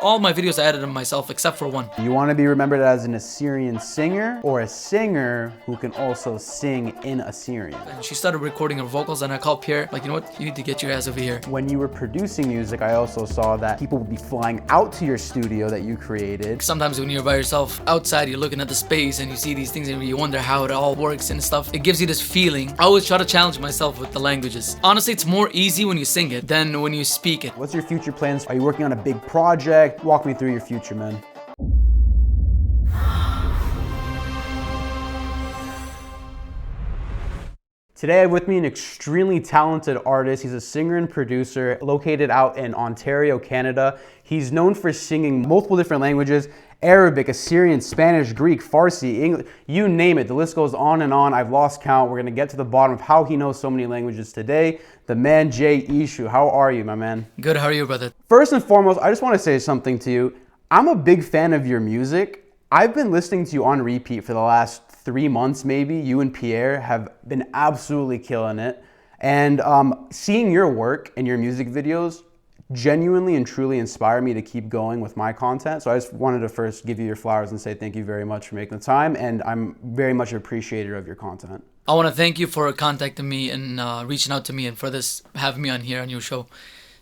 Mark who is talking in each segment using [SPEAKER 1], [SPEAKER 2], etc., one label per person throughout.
[SPEAKER 1] All my videos I edited myself except for one.
[SPEAKER 2] You want to be remembered as an Assyrian singer or a singer who can also sing in Assyrian?
[SPEAKER 1] And she started recording her vocals and I called Pierre, like, you know what, you need to get your ass over here.
[SPEAKER 2] When you were producing music, I also saw that people would be flying out to your studio that you created.
[SPEAKER 1] Sometimes when you're by yourself outside, you're looking at the space and you see these things and you wonder how it all works and stuff. It gives you this feeling. I always try to challenge myself with the languages. Honestly, it's more easy when you sing it than when you speak it.
[SPEAKER 2] What's your future plans? Are you working on a big project? Walk me through your future, man. Today I have with me an extremely talented artist. He's a singer and producer located out in Ontario, Canada. He's known for singing multiple different languages: Arabic, Assyrian, Spanish, Greek, Farsi, English, you name it. The list goes on and on. I've lost count. We're gonna get to the bottom of how he knows so many languages today. The man, ESHO. How are you, my man?
[SPEAKER 1] Good, how are you, brother?
[SPEAKER 2] First and foremost, I just wanna say something to you. I'm a big fan of your music. I've been listening to you on repeat for the last 3 months maybe. You and Pierre have been absolutely killing it. And seeing your work and your music videos genuinely and truly inspire me to keep going with my content. So I just wanted to first give you your flowers and say thank you very much for making the time, and I'm very much appreciative of your content.
[SPEAKER 1] I want to thank you for contacting me and reaching out to me and for this, having me on here on your show.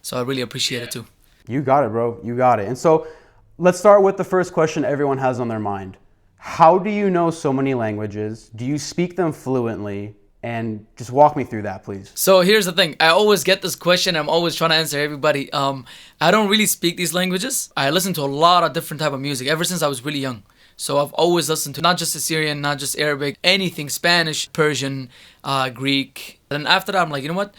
[SPEAKER 1] So I really appreciate it too.
[SPEAKER 2] You got it, bro. You got it. And so let's start with the first question everyone has on their mind. How do you know so many languages? Do you speak them fluently? And just walk me through that, please.
[SPEAKER 1] So here's the thing. I always get this question. I'm always trying to answer everybody. I don't really speak these languages. I listen to a lot of different type of music ever since I was really young. So I've always listened to not just Assyrian, not just Arabic, anything, Spanish, Persian, Greek. And after that, I'm like, you know what?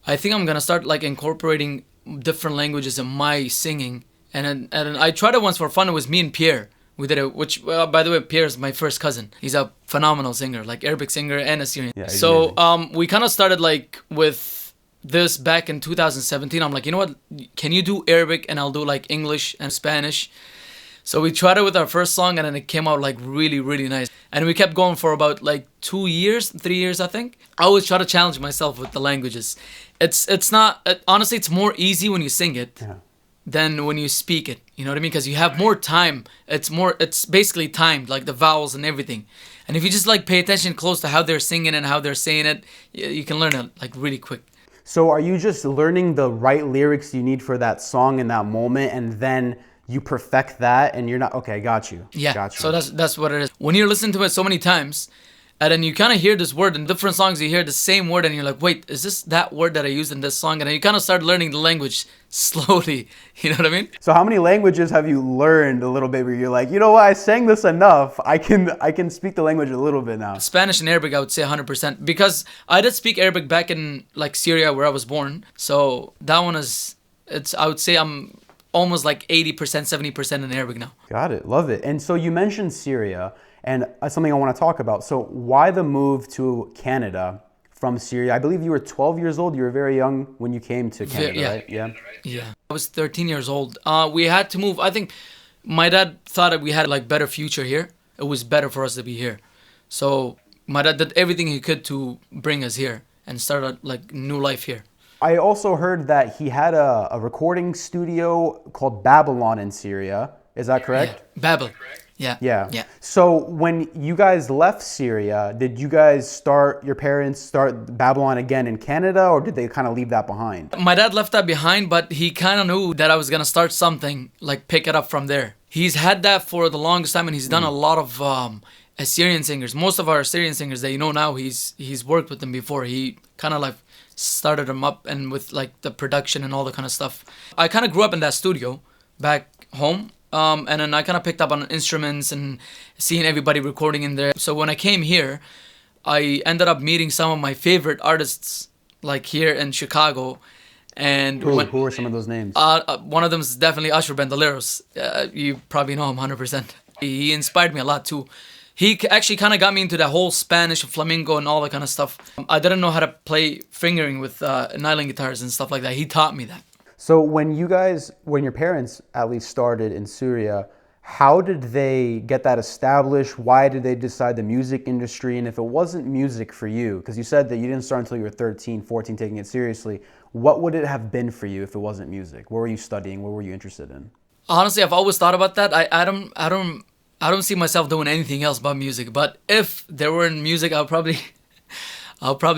[SPEAKER 1] I think I'm going to start like incorporating different languages in my singing. And I tried it once for fun. It was me and Pierre. We did it, which, by the way, Pierre is my first cousin. He's a phenomenal singer, like Arabic singer and Assyrian. Yeah, so we kind of started like with this back in 2017. I'm like, you know what? Can you do Arabic and I'll do like English and Spanish? So we tried it with our first song and then it came out like really, really nice. And we kept going for about like 3 years, I think. I always try to challenge myself with the languages. It's not, honestly, it's more easy when you sing it. Yeah. Than when you speak it, you know what I mean? Because you have more time. It's basically timed, like the vowels and everything. And if you just like pay attention close to how they're singing and how they're saying it, you can learn it like really quick.
[SPEAKER 2] So are you just learning the right lyrics you need for that song in that moment, and then you perfect that, and you're not, okay, got you.
[SPEAKER 1] Yeah,
[SPEAKER 2] got you.
[SPEAKER 1] So that's what it is. When you're listening to it so many times, and then you kind of hear this word in different songs, you hear the same word and you're like, wait, is this that word that I used in this song? And then you kind of start learning the language slowly, you know what I mean?
[SPEAKER 2] So how many languages have you learned a little bit where you're like, you know what, I sang this enough, I can speak the language a little bit now?
[SPEAKER 1] Spanish and Arabic, I would say 100%, because I did speak Arabic back in like Syria where I was born. So that one I would say I'm almost like 80%, 70% in Arabic now.
[SPEAKER 2] Got it, love it. And so you mentioned Syria, and that's something I want to talk about. So why the move to Canada from Syria? I believe you were 12 years old. You were very young when you came to Canada, right?
[SPEAKER 1] Yeah. I was 13 years old. We had to move. I think my dad thought that we had like better future here. It was better for us to be here. So my dad did everything he could to bring us here and start a like new life here.
[SPEAKER 2] I also heard that he had a recording studio called Babylon in Syria. Is that correct?
[SPEAKER 1] Yeah. Babel. Yeah.
[SPEAKER 2] So when you guys left Syria, did your parents start Babylon again in Canada, or did they kind of leave that behind?
[SPEAKER 1] My dad left that behind, but he kind of knew that I was going to start something, like pick it up from there. He's had that for the longest time, and he's done a lot of Assyrian singers. Most of our Assyrian singers that you know now, he's worked with them before. He kind of like started them up and with like the production and all the kind of stuff. I kind of grew up in that studio back home. And then I kind of picked up on instruments and seeing everybody recording in there. So when I came here, I ended up meeting some of my favorite artists, like here in Chicago. And
[SPEAKER 2] who are some of those names?
[SPEAKER 1] One of them is definitely Usher Bandoleros. You probably know him 100%. He inspired me a lot too. He actually kind of got me into that whole Spanish, flamenco, and all that kind of stuff. I didn't know how to play fingering with nylon guitars and stuff like that. He taught me that.
[SPEAKER 2] So when your parents at least started in Syria, how did they get that established? Why did they decide the music industry? And if it wasn't music for you, because you said that you didn't start until you were 13, 14, taking it seriously, what would it have been for you if it wasn't music? What were you studying? What were you interested in?
[SPEAKER 1] Honestly, I've always thought about that. I don't see myself doing anything else but music. But if there were in music, I'll probably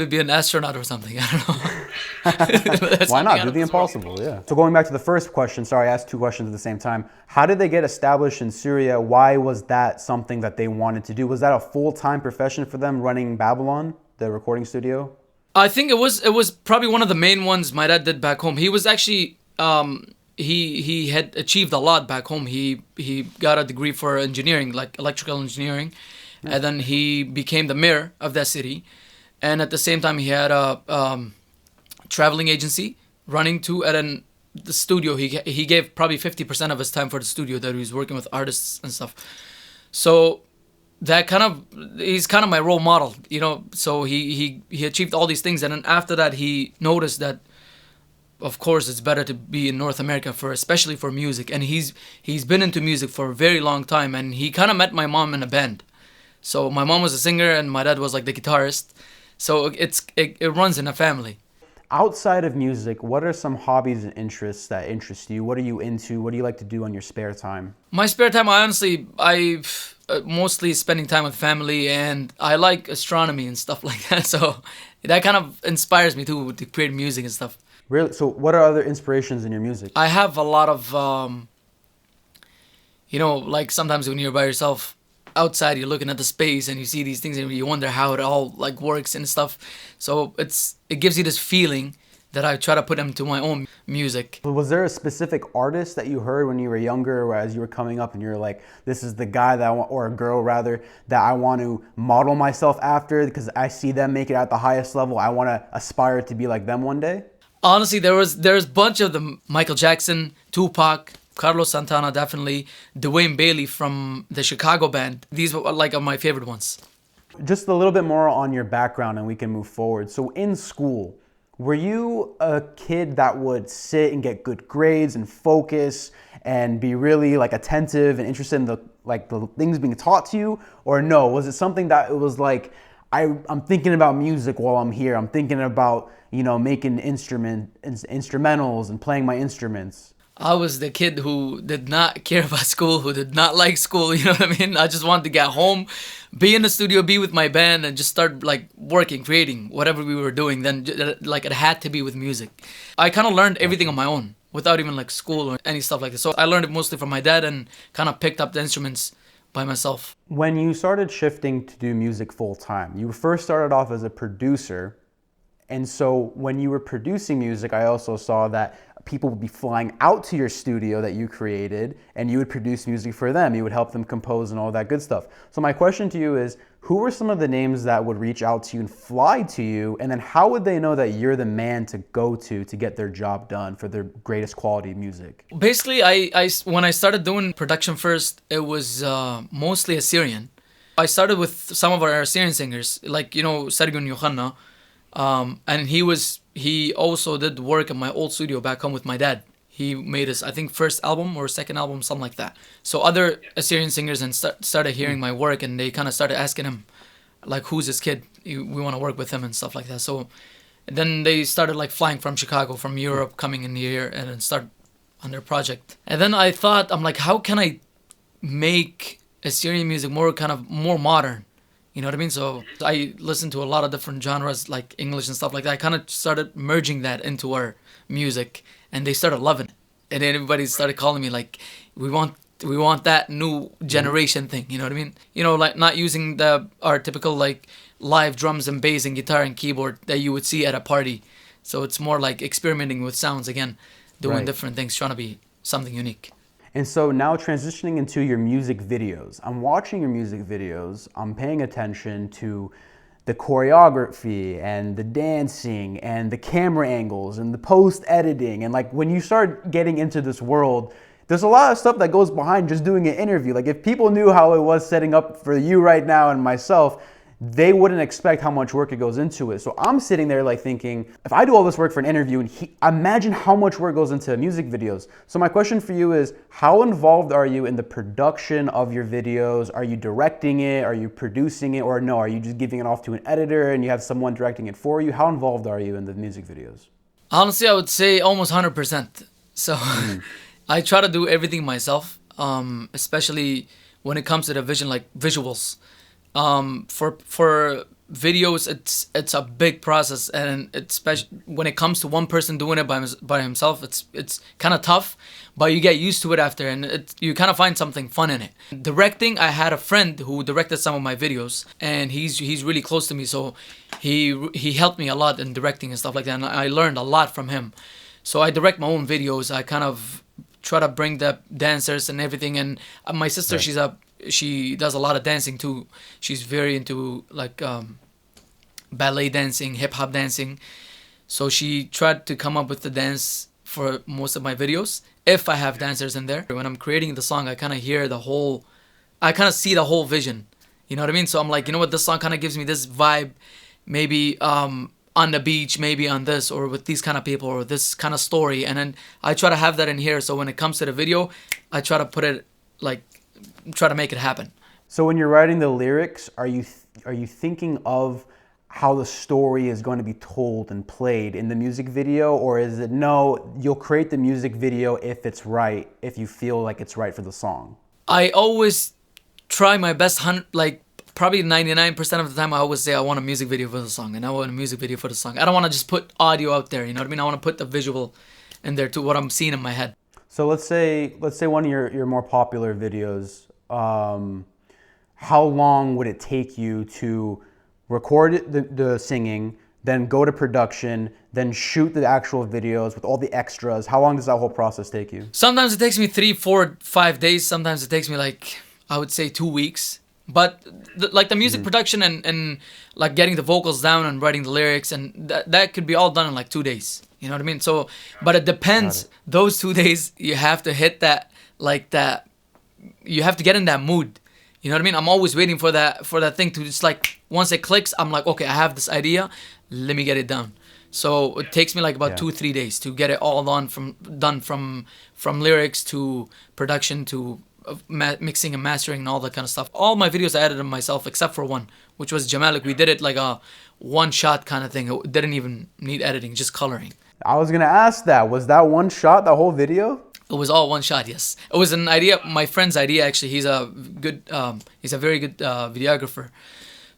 [SPEAKER 1] be an astronaut or something. I don't know. That's
[SPEAKER 2] Why
[SPEAKER 1] something
[SPEAKER 2] not?
[SPEAKER 1] out
[SPEAKER 2] Do
[SPEAKER 1] of
[SPEAKER 2] the
[SPEAKER 1] this world.
[SPEAKER 2] impossible, yeah. So going back to the first question, sorry, I asked two questions at the same time. How did they get established in Syria? Why was that something that they wanted to do? Was that a full-time profession for them, running Babylon, the recording studio?
[SPEAKER 1] I think it was probably one of the main ones my dad did back home. He was actually he had achieved a lot back home. He got a degree for engineering, like electrical engineering, and then he became the mayor of that city. And at the same time, he had a traveling agency running too. And then the studio, he gave probably 50% of his time for the studio that he was working with artists and stuff. So that he's kind of my role model, you know. So he achieved all these things, and then after that, he noticed that, of course, it's better to be in North America especially for music. And he's been into music for a very long time, and he kind of met my mom in a band. So my mom was a singer, and my dad was like the guitarist. So it runs in a family.
[SPEAKER 2] Outside of music, what are some hobbies and interests that interest you? What are you into? What do you like to do on your spare time?
[SPEAKER 1] My spare time, I mostly spending time with family, and I like astronomy and stuff like that. So that kind of inspires me to create music and stuff.
[SPEAKER 2] Really? So what are other inspirations in your music?
[SPEAKER 1] I have a lot of, like sometimes when you're by yourself outside, you're looking at the space and you see these things and you wonder how it all like works and stuff. So it gives you this feeling that I try to put into my own music.
[SPEAKER 2] Was there a specific artist that you heard when you were younger, or as you were coming up, and you're like, this is the guy that I want, or a girl rather, that I want to model myself after because I see them make it at the highest level. I want to aspire to be like them one day?
[SPEAKER 1] Honestly, there's a bunch of them. Michael Jackson, Tupac, Carlos Santana, definitely. Dwayne Bailey from the Chicago band. These were like my favorite ones.
[SPEAKER 2] Just a little bit more on your background and we can move forward. So in school, were you a kid that would sit and get good grades and focus and be really like attentive and interested in the things being taught to you? Or no, was it something that it was like, I'm thinking about music while I'm here. I'm thinking about, making instrumentals and playing my instruments.
[SPEAKER 1] I was the kid who did not care about school, who did not like school, you know what I mean? I just wanted to get home, be in the studio, be with my band, and just start like working, creating whatever we were doing. Then like it had to be with music. I kind of learned everything on my own without even like school or any stuff like this. So I learned it mostly from my dad and kind of picked up the instruments by myself.
[SPEAKER 2] When you started shifting to do music full time, you first started off as a producer. And so when you were producing music, I also saw that people would be flying out to your studio that you created and you would produce music for them. You would help them compose and all that good stuff. So my question to you is, who were some of the names that would reach out to you and fly to you? And then how would they know that you're the man to go to get their job done for their greatest quality music?
[SPEAKER 1] Basically, I when I started doing production first, it was mostly Assyrian. I started with some of our Assyrian singers, like, Sergun Yohanna. And he also did work in my old studio back home with my dad. He made his, I think, first album or second album, something like that. So other Assyrian singers and started hearing my work, and they kind of started asking him, like, who's this kid? We want to work with him and stuff like that. So then they started like flying from Chicago, from Europe, coming in here and then start on their project. And then I thought, I'm like, how can I make Assyrian music more modern? You know what I mean? So I listened to a lot of different genres, like English and stuff like that. I kind of started merging that into our music, and they started loving it. And then everybody started calling me like, we want that new generation thing. You know what I mean? Like not using our typical like live drums and bass and guitar and keyboard that you would see at a party. So it's more like experimenting with sounds again, doing different things, trying to be something unique.
[SPEAKER 2] And so now transitioning into your music videos, I'm watching your music videos, I'm paying attention to the choreography and the dancing and the camera angles and the post editing. And like when you start getting into this world, there's a lot of stuff that goes behind just doing an interview. Like if people knew how it was setting up for you right now and myself, they wouldn't expect how much work it goes into it. So I'm sitting there like thinking, if I do all this work for an interview, and imagine how much work goes into music videos. So my question for you is, how involved are you in the production of your videos? Are you directing it? Are you producing it? Or no, are you just giving it off to an editor and you have someone directing it for you? How involved are you in the music videos?
[SPEAKER 1] Honestly, I would say almost 100%. So I try to do everything myself, especially when it comes to the vision, like visuals. For videos, it's a big process, and it's when it comes to one person doing it by himself, it's kind of tough, but you get used to it after, and you kind of find something fun in it. Directing, I had a friend who directed some of my videos, and he's really close to me, so he helped me a lot in directing and stuff like that, and I learned a lot from him. So I direct my own videos. I kind of try to bring the dancers and everything, and my sister,
[SPEAKER 2] Right.
[SPEAKER 1] she does a lot of dancing too. She's very into like ballet dancing, hip hop dancing. So she tried to come up with the dance for most of my videos if I have dancers in there. When I'm creating the song, I kind of hear the whole, I kind of see the whole vision. You know what I mean? So I'm like, you know what, this song kind of gives me this vibe, maybe on the beach, maybe on this, or with these kind of people, or this kind of story. And then I try to have that in here. So when it comes to the video, I try to put it like, try to make it happen.
[SPEAKER 2] So when you're writing the lyrics, are you thinking of how the story is going to be told and played in the music video, or is it no, you'll create the music video if it's right, if you feel like it's right for the song?
[SPEAKER 1] I always try my best, like probably 99% of the time I always say I want a music video for the song, and I want a music video for the song. I don't want to just put audio out there, you know what I mean? I want to put the visual in there to what I'm seeing in my head.
[SPEAKER 2] So let's say one of your more popular videos, how long would it take you to record the singing, then go to production, then shoot the actual videos with all the extras? How long does that whole process take you?
[SPEAKER 1] Sometimes it takes me 3, 4, 5 days. Sometimes it takes me like, I would say 2 weeks. But like the music production and like getting the vocals down and writing the lyrics, and that could be all done in like 2 days. You know what I mean? So, but it
[SPEAKER 2] Got
[SPEAKER 1] depends.
[SPEAKER 2] it.
[SPEAKER 1] Those 2 days, you have to hit that, like that, you have to get in that mood. You know what I mean? I'm always waiting for that thing to just like, once it clicks, I'm like, okay, I have this idea, let me get it done. So it takes me like about
[SPEAKER 2] Yeah.
[SPEAKER 1] 2 3 days to get it all done from lyrics to production to mixing and mastering and all that kind of stuff. All my videos I edited them myself except for one, which was Jamalik. We did it like a one shot kind of thing. It didn't even need editing, just coloring.
[SPEAKER 2] I was gonna ask that. Was that one shot, the whole video?
[SPEAKER 1] It was all one shot. Yes, it was an idea. My friend's idea actually. He's a very good videographer.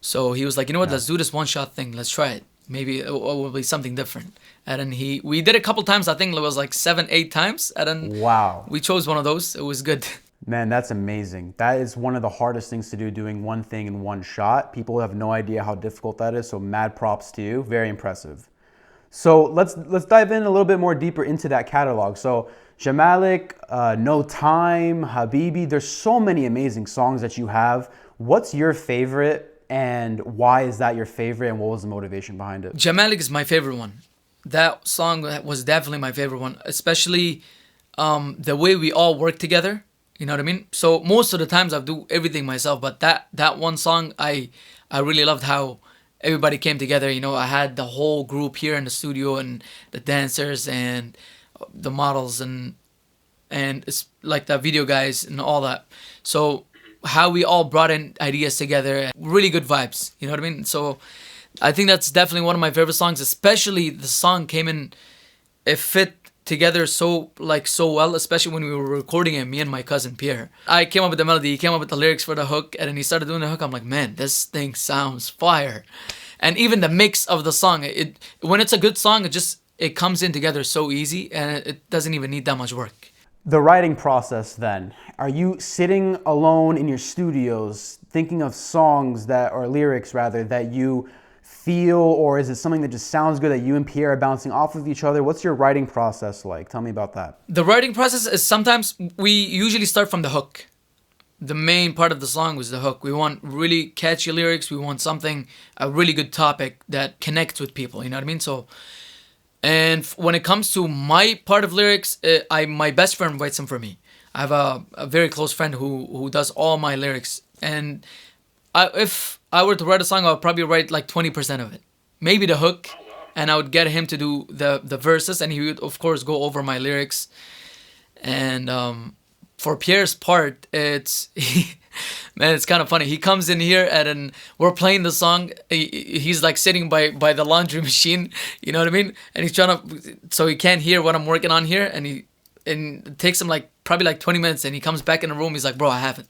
[SPEAKER 1] So he was like, you know what?
[SPEAKER 2] Yeah.
[SPEAKER 1] Let's do this one shot thing. Let's try it. Maybe it will be something different. And then we did it a couple times. I think it was like 7, 8 times. And then
[SPEAKER 2] Wow.
[SPEAKER 1] we chose one of those. It was good.
[SPEAKER 2] Man, that's amazing. That is one of the hardest things to do, doing one thing in one shot. People have no idea how difficult that is, so mad props to you. Very impressive. So let's dive in a little bit more deeper into that catalog. So Jamalik, No Time, Habibi, there's so many amazing songs that you have. What's your favorite, and why is that your favorite, and what was the motivation behind it?
[SPEAKER 1] Jamalik is my favorite one. That song was definitely my favorite one, especially the way we all work together. You know what I mean? So most of the times I do everything myself, but that one song I really loved how everybody came together. You know, I had the whole group here in the studio and the dancers and the models and it's like the video guys and all that. So how we all brought in ideas together, really good vibes. You know what I mean? So I think that's definitely one of my favorite songs, especially the song came in, it fit together so well, especially when we were recording it, me and my cousin Pierre. I came up with the melody, he came up with the lyrics for the hook, and then he started doing the hook. I'm like, man, this thing sounds fire. And even the mix of the song, it when it's a good song, it comes in together so easy, and it doesn't even need that much work.
[SPEAKER 2] The writing process then. Are you sitting alone in your studios thinking of songs that, or lyrics rather, that you feel, or is it something that just sounds good that you and Pierre are bouncing off of each other? What's your writing process like? Tell me about that.
[SPEAKER 1] The writing process is sometimes we usually start from the hook. The main part of the song was the hook. We want really catchy lyrics. We want a really good topic that connects with people. You know what I mean? So, and when it comes to my part of lyrics, my best friend writes them for me. I have a very close friend who does all my lyrics, and if I were to write a song, I would probably write like 20% of it, maybe the hook, and I would get him to do the verses, and he would of course go over my lyrics. And for Pierre's part, man, it's kind of funny. He comes in here and we're playing the song. He's like sitting by the laundry machine, you know what I mean? And he's trying to, so he can't hear what I'm working on here, and and it takes him like probably like 20 minutes, and he comes back in the room. He's like, bro, I have it.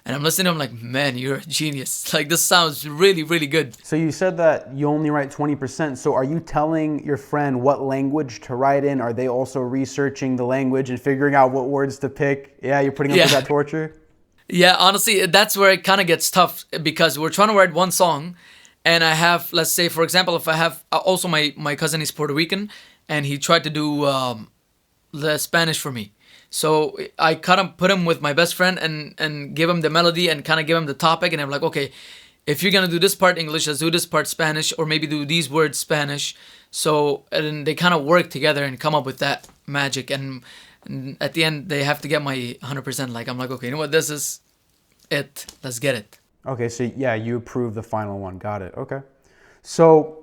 [SPEAKER 1] And I'm listening to him like, man, you're a genius. Like, this sounds really, really good.
[SPEAKER 2] So you said that you only write 20%. So are you telling your friend what language to write in? Are they also researching the language and figuring out what words to pick? Yeah, you're putting up with that torture?
[SPEAKER 1] Yeah, honestly, that's where it kind of gets tough, because we're trying to write one song, and I have, let's say, for example, if I have, also my cousin is Puerto Rican, and he tried to do the Spanish for me. So I kind of put him with my best friend and give him the melody and kind of give him the topic. And I'm like, okay, if you're going to do this part English, let's do this part Spanish, or maybe do these words Spanish. So, and they kind of work together and come up with that magic. And at the end, they have to get my 100%. Like, I'm like, okay, you know what? This is it. Let's get it.
[SPEAKER 2] Okay, so yeah, you approve the final one. Got it. Okay. So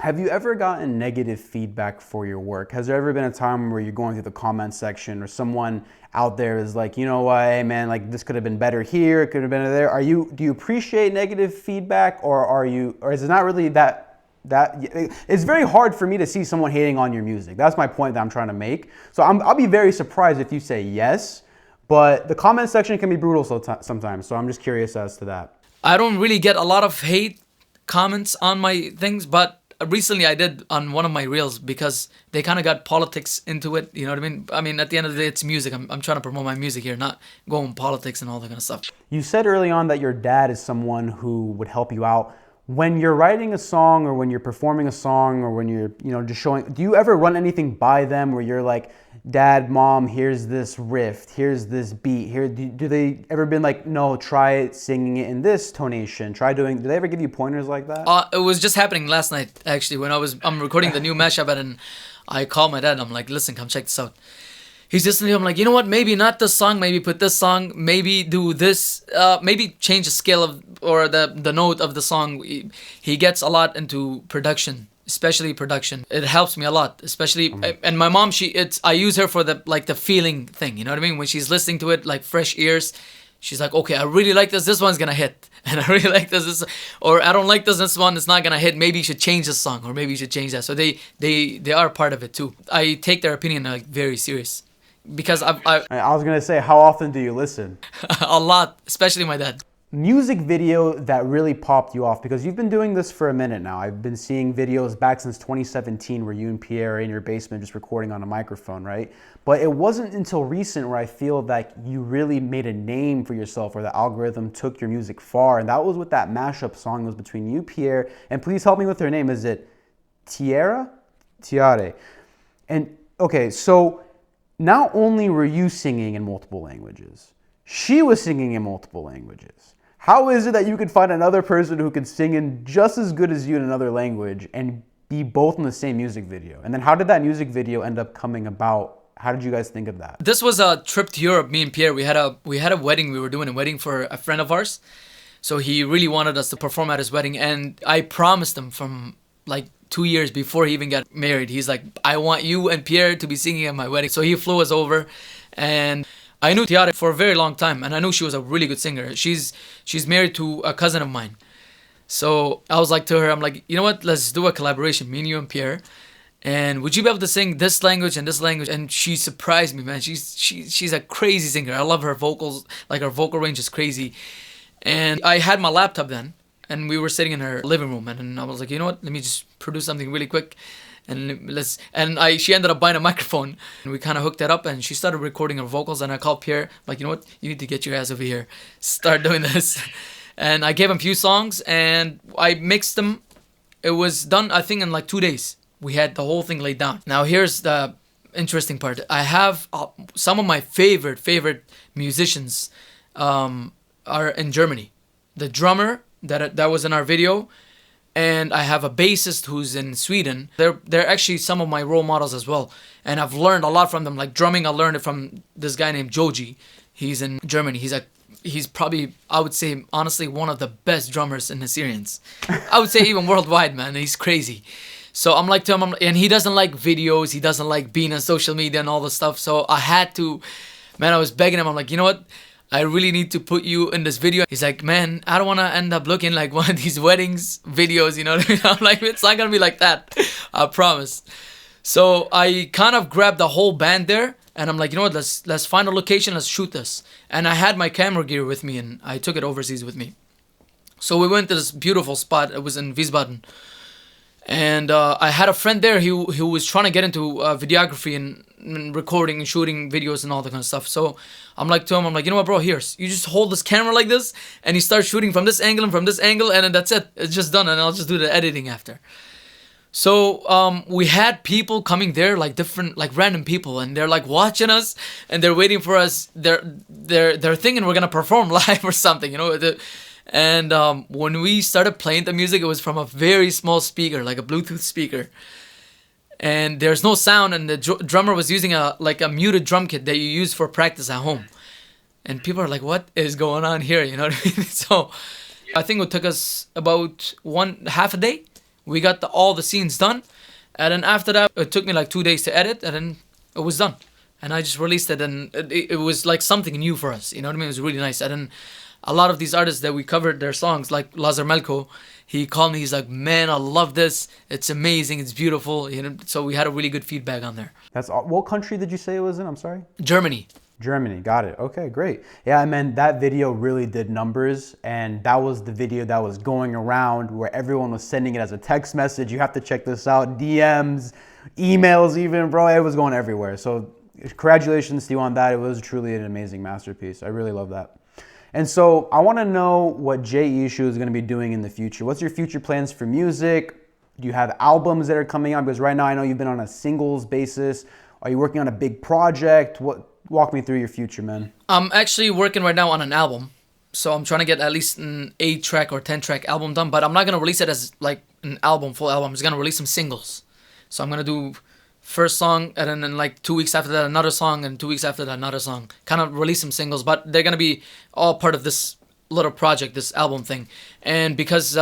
[SPEAKER 2] have you ever gotten negative feedback for your work? Has there ever been a time where you're going through the comment section or someone out there is like, you know what, hey man, like this could have been better here, it could have been there. Do you appreciate negative feedback, or is it not really that it's very hard for me to see someone hating on your music. That's my point that I'm trying to make. So I'll be very surprised if you say yes, but the comment section can be brutal sometimes. So I'm just curious as to that.
[SPEAKER 1] I don't really get a lot of hate comments on my things, but recently I did on one of my reels, because they kind of got politics into it. You know what I mean? I mean, at the end of the day, it's music. I'm trying to promote my music here, not going politics and all that kind of stuff.
[SPEAKER 2] You said early on that your dad is someone who would help you out. When you're writing a song, or when you're performing a song, or when you're, just showing, do you ever run anything by them where you're like, Dad, Mom, here's this riff, here's this beat, do they ever been like, no, try singing it in this tonation, do they ever give you pointers like that?
[SPEAKER 1] It was just happening last night, actually, when I'm recording the new Mashup, and I called my dad, I'm like, listen, come check this out. He's listening to him like, you know what, maybe not this song, maybe put this song, maybe do this, maybe change the scale of, or the note of the song. He gets a lot into production, especially production. It helps me a lot, especially, and my mom, I use her for the feeling thing, you know what I mean? When she's listening to it, like fresh ears, she's like, okay, I really like this one's gonna hit. And I really like this, or I don't like this one, it's not gonna hit. Maybe you should change this song, or maybe you should change that. So they are part of it too. I take their opinion like very serious. Because I
[SPEAKER 2] was gonna say, how often do you listen?
[SPEAKER 1] A lot, especially my dad.
[SPEAKER 2] Music video that really popped you off, because you've been doing this for a minute now. I've been seeing videos back since 2017 where you and Pierre are in your basement just recording on a microphone, right? But it wasn't until recent where I feel that you really made a name for yourself, or the algorithm took your music far, and that was with that Mashup song. It was between you, Pierre, and please help me with her name. Is it Tiare? And okay, so not only were you singing in multiple languages, she was singing in multiple languages. How is it that you could find another person who could sing in just as good as you in another language and be both in the same music video? And then how did that music video end up coming about? How did you guys think of that?
[SPEAKER 1] This was a trip to Europe. Me and Pierre, we had a wedding. We were doing a wedding for a friend of ours. So he really wanted us to perform at his wedding. And I promised him from like 2 years before he even got married. He's like, I want you and Pierre to be singing at my wedding. So he flew us over, and I knew Tiare for a very long time, and I knew she was a really good singer. She's married to a cousin of mine. So I was like to her, I'm like, you know what, let's do a collaboration, me and you and Pierre. And would you be able to sing this language and this language? And she surprised me, man. She's a crazy singer. I love her vocals, like her vocal range is crazy. And I had my laptop then, and we were sitting in her living room, and I was like, you know what, let me just produce something really quick, and she ended up buying a microphone, and we kind of hooked it up, and she started recording her vocals, and I called Pierre, like, you know what, you need to get your ass over here, start doing this. And I gave him a few songs, and I mixed them. It was done, I think, in like 2 days. We had the whole thing laid down. Now here's the interesting part. I have some of my favorite musicians are in Germany. The drummer that was in our video, and I have a bassist who's in Sweden. They're actually some of my role models as well, and I've learned a lot from them. Like drumming, I learned it from this guy named Joji. He's in Germany. He's probably, I would say, honestly, one of the best drummers in Assyrians. I would say even worldwide, man. He's crazy. So I'm like to him, and he doesn't like videos. He doesn't like being on social media and all this stuff. So I had to, man, I was begging him. I'm like, you know what? I really need to put you in this video. He's like, man, I don't want to end up looking like one of these weddings videos, you know what I mean? I'm like, it's not going to be like that. I promise. So I kind of grabbed the whole band there, And I'm like, you know what? Let's find a location. Let's shoot this. And I had my camera gear with me, and I took it overseas with me. So we went to this beautiful spot. It was in Wiesbaden. And I had a friend there who was trying to get into videography and recording and shooting videos and all that kind of stuff. So I'm like to him, I'm like, you know what, bro, here, you just hold this camera like this, and you start shooting from this angle and from this angle, and then that's it. It's just done, and I'll just do the editing after. So we had people coming there, like different, like random people, and they're like watching us, and they're waiting for us. They're thinking we're gonna perform live or something, you know. And when we started playing the music, it was from a very small speaker, like a Bluetooth speaker. And there's no sound, and the drummer was using a muted drum kit that you use for practice at home. And people are like, what is going on here? You know what I mean? So I think it took us about half a day. We got all the scenes done. And then after that, it took me like 2 days to edit, and then it was done. And I just released it, and it was like something new for us. You know what I mean? It was really nice. And then a lot of these artists that we covered their songs, like Lazar Melko, he called me. He's like, man, I love this. It's amazing. It's beautiful. You know, so we had a really good feedback on there.
[SPEAKER 2] What country did you say it was in? I'm sorry.
[SPEAKER 1] Germany.
[SPEAKER 2] Germany. Got it. Okay, great. Yeah, I mean, that video really did numbers, and that was the video that was going around where everyone was sending it as a text message. You have to check this out. DMs, emails even, bro. It was going everywhere. So congratulations to you on that. It was truly an amazing masterpiece. I really love that. And so I want to know what ESHO is going to be doing in the future. What's your future plans for music? Do you have albums that are coming out? Because right now I know you've been on a singles basis. Are you working on a big project? Walk me through your future, man.
[SPEAKER 1] I'm actually working right now on an album. So I'm trying to get at least an 8-track or 10-track album done. But I'm not going to release it as like an album, full album. I'm just going to release some singles. So I'm going to do first song, and then in like 2 weeks after that another song, and 2 weeks after that another song. Kind of release some singles, but they're gonna be all part of this little project, this album thing. And because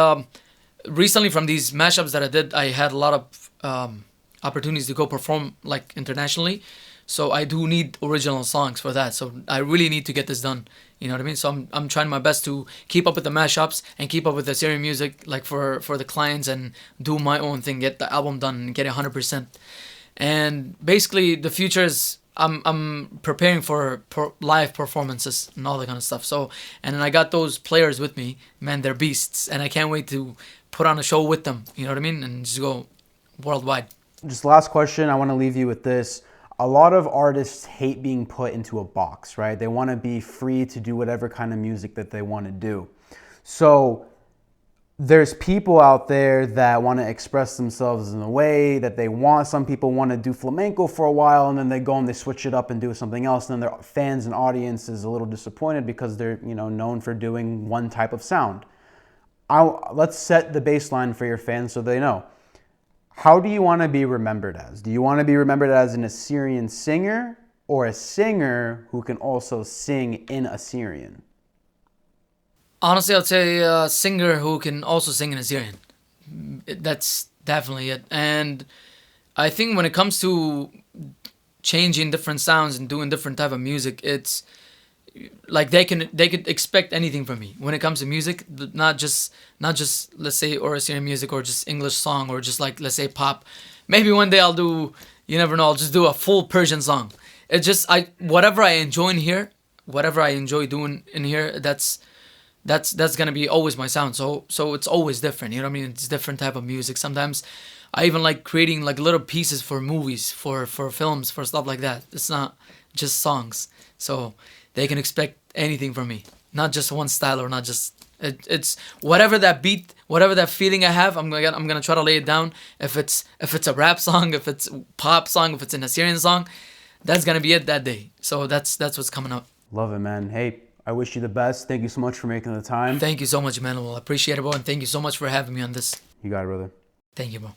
[SPEAKER 1] recently from these mashups that I did, I had a lot of opportunities to go perform like internationally. So I do need original songs for that. So I really need to get this done. You know what I mean? So I'm trying my best to keep up with the mashups and keep up with the Syrian music, like for the clients, and do my own thing, get the album done and get it 100%. And basically, the future is I'm preparing for live performances and all that kind of stuff. So, and then I got those players with me, man, they're beasts, and I can't wait to put on a show with them. You know what I mean? And just go worldwide.
[SPEAKER 2] Just last question, I want to leave you with this. A lot of artists hate being put into a box, right? They want to be free to do whatever kind of music that they want to do. So there's people out there that want to express themselves in a way that they want. Some people want to do flamenco for a while, and then they go and they switch it up and do something else. And then their fans and audience is a little disappointed because they're, you know, known for doing one type of sound. Let's set the baseline for your fans so they know. How do you want to be remembered as? Do you want to be remembered as an Assyrian singer, or a singer who can also sing in Assyrian?
[SPEAKER 1] Honestly, I'd say a singer who can also sing in Assyrian. That's definitely it. And I think when it comes to changing different sounds and doing different type of music, it's like they could expect anything from me when it comes to music. Not just let's say or Assyrian music or just English song or just like let's say pop. Maybe one day I'll do, you never know, I'll just do a full Persian song. It's just whatever I enjoy in here, whatever I enjoy doing in here, that's gonna be always my sound. So it's always different. You know what I mean? It's different type of music. Sometimes I even like creating like little pieces for movies, for films, for stuff like that. It's not just songs. So they can expect anything from me. Not just one style or not just it's whatever that beat, whatever that feeling I have, I'm gonna try to lay it down. If it's a rap song, if it's a pop song, if it's an Assyrian song, that's gonna be it that day. So that's what's coming up.
[SPEAKER 2] Love it, man. Hey, I wish you the best. Thank you so much for making the time.
[SPEAKER 1] Thank you so much, Emmanuel. I appreciate it, bro, and thank you so much for having me on this.
[SPEAKER 2] You got it, brother.
[SPEAKER 1] Thank you, bro.